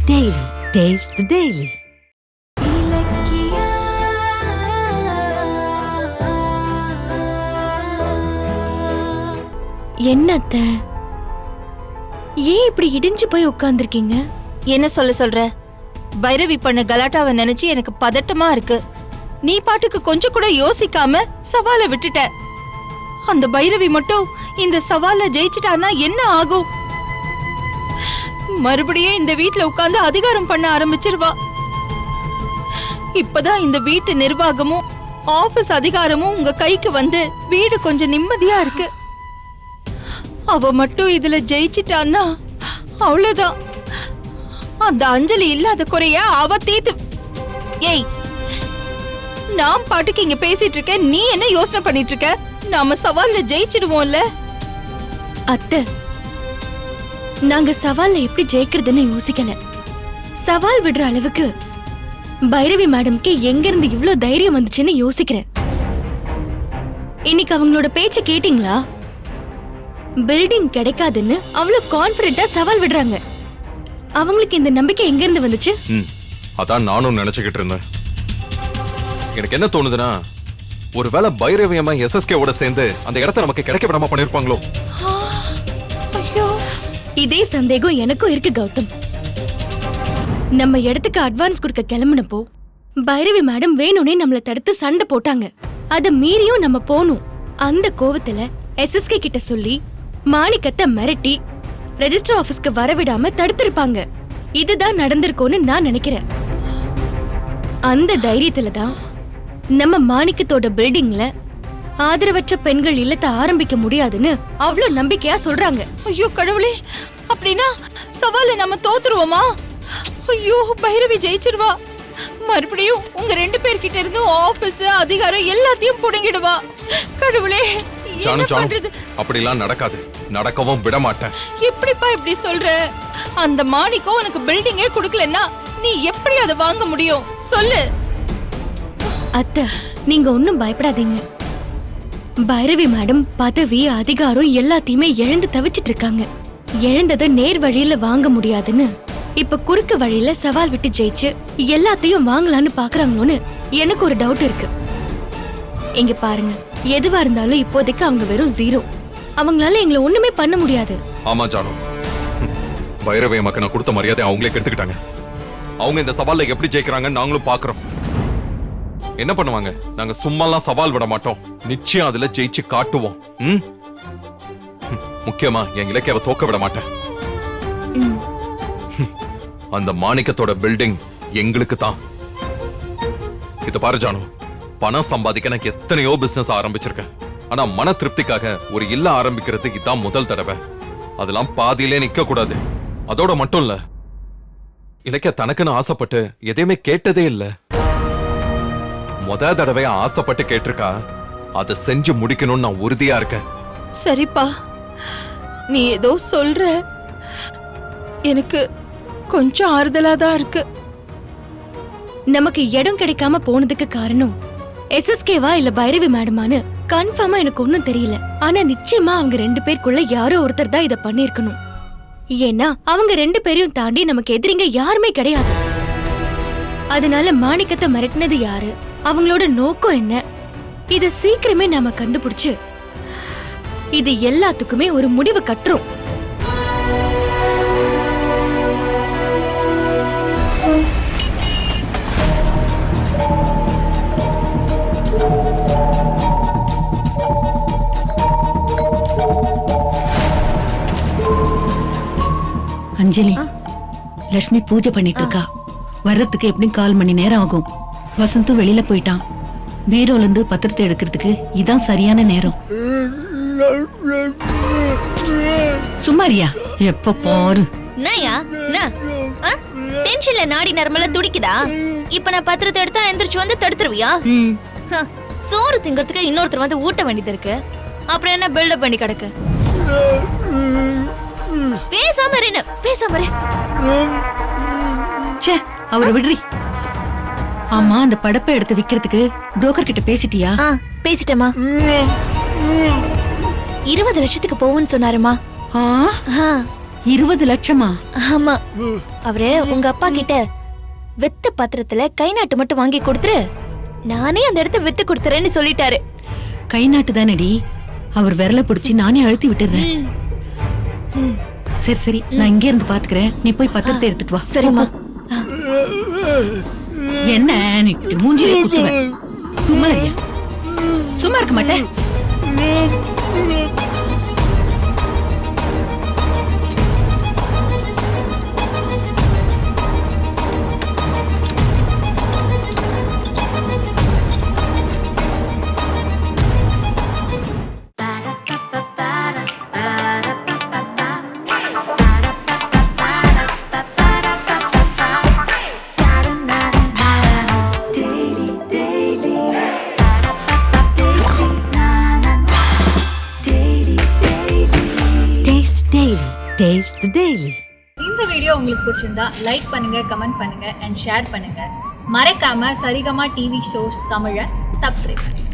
Daily. Taste the Daily. என்னத்த ஏன் இப்படி இடிஞ்சு போய் உட்கார்ந்திருக்கீங்க? என்ன சொல்ற? பைரவி பண்ண கலாட்டாவை நினைச்சு எனக்கு பதட்டமா இருக்கு. நீ பாட்டுக்கு கொஞ்சம் கூட யோசிக்காம சவாலை விட்டுட்ட. அந்த பைரவி மட்டும் இந்த சவால ஜெயிச்சிட்டானா என்ன ஆகும்? மறுபடியும் இந்த வீட்ல உட்கார்ந்து அதிகாரம் பண்ண ஆரம்பிச்சிருவா. இப்பதான் இந்த வீட்டு நிர்வாகமும் ஆபீஸ் அதிகாரமும் உங்க கைக்கு வந்து வீடு கொஞ்சம் நிம்மதியா இருக்கு. அவ மட்டும் இதுல ஜெயிச்சிட்டான்னா அவ்வளவுதான். அந்த அஞ்சலி இல்லாத குறைய அவ தீத்து. ஏய், நான் பாட்டுக்கு இங்க பேசிட்டு இருக்க, நீ என்ன யோசனை பண்ணிட்டு இருக்க? நாம சவால்ல ஜெயிச்சிடுவோம்ல. அத்தை, நாங்க சவால்ல எப்படி ஜெயிக்கிறதுன்னு யோசிக்கல. சவால் விடுற அளவுக்கு பைரவி மேடம்க்கு எங்க இருந்து இவ்ளோ தைரியம் வந்துச்சுன்னு யோசிக்கிறேன். இன்னைக்கு அவங்களோட பேச்ச கேட்டீங்களா? பில்டிங் கிடைக்காதுன்னு அவ்வளவு கான்பிடென்ட்டா சவால் விடுறாங்க. அவங்களுக்கு இந்த நம்பிக்கை எங்க இருந்து வந்துச்சு? அதான் நானும் நினைச்சுக்கிட்டு இருந்தேன். எனக்கு என்ன தோணுதுன்னா, ஒருவேளை பைரவியம்மா எஸ்எஸ்கேவோட சேர்ந்து அந்த இடத்தை நமக்கு கிடைக்க விடாம பண்ணிருப்பாங்களோ? இதே சந்தேகம் எனக்கும் இருக்கு கௌதம். நம்ம இடத்துக்கு அட்வான்ஸ் கொடுக்க கிளம்பினப்போ பைரவி மேடம் வேணும்னே நம்மள தடுத்து சண்டை போட்டாங்க. அத மீறியும் நம்ம போனோம். அந்த கோவத்துல எஸ்எஸ்கே கிட்ட சொல்லி மாணிக்கத்தை மிரட்டி ரெஜிஸ்டர் ஆபீஸ்க்கு வரவிடாம தடுத்திருப்பாங்க. இதுதான் நடந்திருக்கும்னு நான் நினைக்கிறேன். அந்த தைரியத்துல தான் நம்ம மாணிக்கத்தோட பில்டிங்ல ஆதரவற்ற பெண்கள் இல்லத்தை ஆரம்பிக்க முடியாதுன்னு அவ்வளவு நம்பிக்கையா சொல்றாங்க. ஐயோ கடவுளே, அப்படின்னா சவால நம்ம தோத்துருவோமா? ஐயோ, பைரவி ஜெயிச்சிருவா. மறுபடியும் உங்க 2 பேர்கிட்ட இருந்து ஆபீஸ் அதிகாரம் எல்லாத்தையும் புடுங்கிடுவா. கடவுளே, அப்படிலாம் நடக்காது. நடக்கவும் விட மாட்டேன். எப்படிப்பா இப்படி சொல்ற? அந்த மாணிக்கம் உனக்கு பில்டிங்கே கொடுக்கலன்னா நீ எப்படி அதை வாங்க முடியும்? சொல்லு. அத்தை, நீங்க ஒன்னும் பயப்படாதீங்க. பைரவி மேடம் பதவி அதிகாரம் எல்லாத்தையுமே இழந்து தவிச்சிட்டு இருக்காங்க. இழந்ததை நேர் வழியில வாங்க முடியாதுன்னு இப்ப குறுக்கு வழியில சவால் விட்டு ஜெயிச்சு எல்லாத்தையும் வாங்கலான்னு பாக்குறாங்களோன்னு எனக்கு ஒரு டவுட் இருக்கு. இங்க பாருங்க, எதுவா இருந்தாலும் இப்போதைக்கு அவங்க வெறும் 0. அவங்களால எங்களை ஒண்ணுமே பண்ண முடியாது. ஆமா ஜானு, பைரவி அம்மாக்கு நான் கொடுத்த மரியாதை அவங்களே கெடுத்துக்கிட்டாங்க. அவங்க இந்த சவால்ல எப்படி ஜெயிக்கிறாங்கன்னு நாங்களும் பாக்குறோம். என்ன பண்ணுவாங்க? நாங்க சும்மாலாம் சவால் விட மாட்டோம். நிச்சயம் அதுல ஜெயிச்சு காட்டுவோம். முக்கியமா என் இலக்கியாவை தோக்க விட மாட்டேன். அந்த மாணிக்கத்தோட பில்டிங் எங்களுக்கு தான். இத பாரு ஜானு, பணம் சம்பாதிக்க எனக்கு எத்தனையோ பிசினஸ் ஆரம்பிச்சிருக்கேன். ஆனா மன திருப்திக்காக ஒரு இல்ல ஆரம்பிக்கிறது இதான் முதல் தடவை. அதெல்லாம் பாதியிலே நிக்க கூடாது. அதோட மட்டும் இல்ல, இலக்கிய தனக்குன்னு ஆசைப்பட்டு எதையுமே கேட்டதே இல்ல. முத தடவையா ஆசைப்பட்டு கேட்டிருக்கா. அதை செஞ்சு முடிக்கணும்னு நான் உறுதியா இருக்கேன். சரிப்பா, நீ ஏதோ சொல்ற. எனக்கு கொஞ்சம் ஆறுதலா தான் இருக்கு. நமக்கு இடம் கிடைக்காம போனதுக்கு காரணம் எஸ்எஸ்கேவா இல்ல பைரவி மேடமான்னு கன்ஃபார்மா எனக்கு ஒன்னும் தெரியல. ஆனா நிச்சயமா அவங்க 2 பேருக்குள்ள யாரோ ஒருத்தர் தான் இத பண்ணிருக்கணும். ஏன்னா அவங்க 2 பேரையும் தாண்டி நமக்கு எதிரிங்க யாருமே கிடையாது. அதனால மாணிக்கத்தை மிரட்டினது யாரு, அவங்களோட நோக்கம் என்ன, இத சீக்கிரமே நாம கண்டுபிடிச்சு இது எல்லாத்துக்குமே ஒரு முடிவு கட்டுறோம். அஞ்சலி, லட்சுமி பூஜை பண்ணிட்டு இருக்கா. வர்றதுக்கு எப்படியும் 1/4 மணி நேரம் ஆகும். வசந்தும் வெளியில போயிட்டான். பீரோல இருந்து பத்திரத்தை எடுக்கிறதுக்கு இதான் சரியான நேரம். சும்மாரியா, எப்ப பாரு டென்ஷன்ல நாடி நரம்பெல்லாம் துடிக்குதா? இப்ப நான் பத்திரத்தை எடுத்தா எந்திரிச்சு வந்து தடுத்துருவியா? சோறு திங்கறதுக்கு இன்னொருத்தர் வந்து ஊட்ட வேண்டியது இருக்கு. அப்புறம் என்ன பில்டப் பண்ணி கிடக்கு? பேசாம இரு, பேசாம இரு. ச்சே, அவரை விடுறி. ஆமா, அந்த படப்பை எடுத்து விக்கிறதுக்கு புரோக்கர் கிட்ட பேசிட்டியா? பேசிட்டேமா. 20 லட்சத்துக்கு போகும்னு சொன்னாருமா. 20 லட்சமா? ஆமா, அவரு உங்க அப்பா கிட்ட வித்து பத்திரத்துல கை நாட்டு மட்டும் வாங்கி கொடுத்துரு, நானே அந்த இடத்த வித்து கொடுத்துறேன்னு சொல்லிட்டாரு. கை நாட்டு தானடி, அவர் விரல பிடிச்சி நானே அழுத்தி விட்டுறேன். சரி சரி, நான் இங்கே இருந்து பாத்துக்கிறேன், நீ போய் பத்திரத்தை எடுத்துட்டு வா. சரிம்மா. என்ன நீ மூஞ்சிலே குத்துவேன். சும்மா இல்லையா? சும்மா இருக்க மாட்டேன். Taste Daily. Taste the Daily. இந்த வீடியோ உங்களுக்கு பிடிச்சிருந்தா லைக் பண்ணுங்க, கமெண்ட் பண்ணுங்க அண்ட் ஷேர் பண்ணுங்க. மறக்காம சரிகமா டிவி ஷோஸ் தமிழை சப்ஸ்கிரைப் பண்ணுங்க.